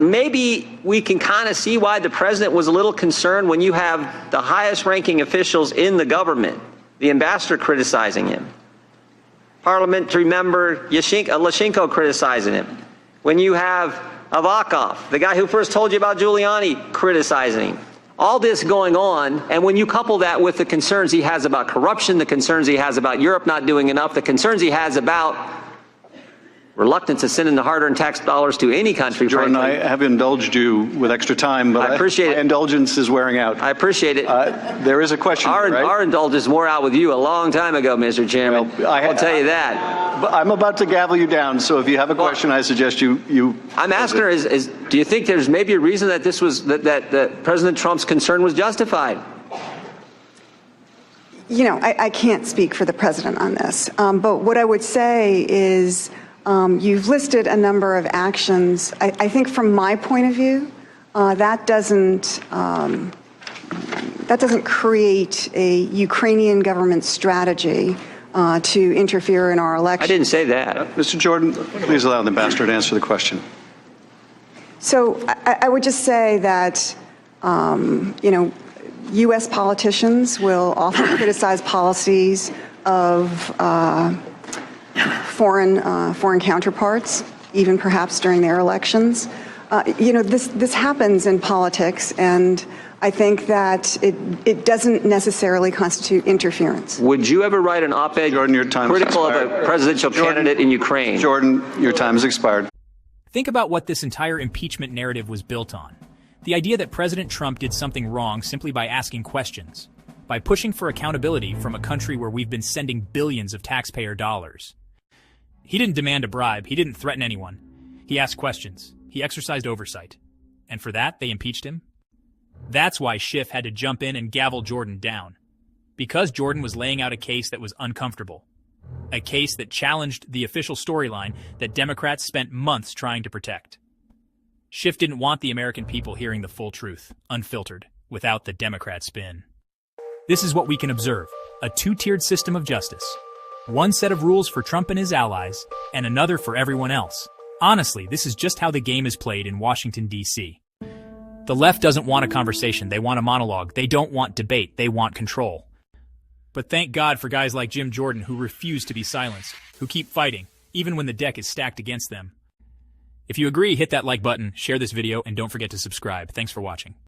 Maybe we can kind of see why the president was a little concerned when you have the highest ranking officials in the government, the ambassador criticizing him, parliamentary member Lashchenko criticizing him, when you have Avakov, the guy who first told you about Giuliani, criticizing him. All this going on, and when you couple that with the concerns he has about corruption, the concerns he has about Europe not doing enough, the concerns he has about reluctance to send in the hard-earned tax dollars to any country, Jordan, frankly. I have indulged you with extra time, but I appreciate it. My indulgence is wearing out. I appreciate it. There is a question, right? Our indulgence wore out with you a long time ago, Mr. Chairman. Well, I'll tell you that. But I'm about to gavel you down, so if you have a question, I suggest you. I'm asking her: do you think there's maybe a reason that this was that President Trump's concern was justified? You know, I can't speak for the president on this, but what I would say is. You've listed a number of actions. I think from my point of view, that doesn't create a Ukrainian government strategy to interfere in our election. I didn't say that. Mr. Jordan, please allow the ambassador to answer the question. So I would just say that, you know, U.S. politicians will often criticize policies of foreign counterparts, even perhaps during their elections. You know, this happens in politics, and I think that it doesn't necessarily constitute interference. Would you ever write an op-ed critical of a presidential candidate in Ukraine? Jordan, your time has expired. Think about what this entire impeachment narrative was built on. The idea that President Trump did something wrong simply by asking questions, by pushing for accountability from a country where we've been sending billions of taxpayer dollars. He didn't demand a bribe. He didn't threaten anyone. He asked questions. He exercised oversight. And for that, they impeached him? That's why Schiff had to jump in and gavel Jordan down. Because Jordan was laying out a case that was uncomfortable. A case that challenged the official storyline that Democrats spent months trying to protect. Schiff didn't want the American people hearing the full truth, unfiltered, without the Democrat spin. This is what we can observe, a two-tiered system of justice. One set of rules for Trump and his allies, and another for everyone else. Honestly, this is just how the game is played in Washington, D.C. The left doesn't want a conversation, they want a monologue. They don't want debate, they want control. But thank God for guys like Jim Jordan who refuse to be silenced, who keep fighting, even when the deck is stacked against them. If you agree, hit that like button, share this video, and don't forget to subscribe. Thanks for watching.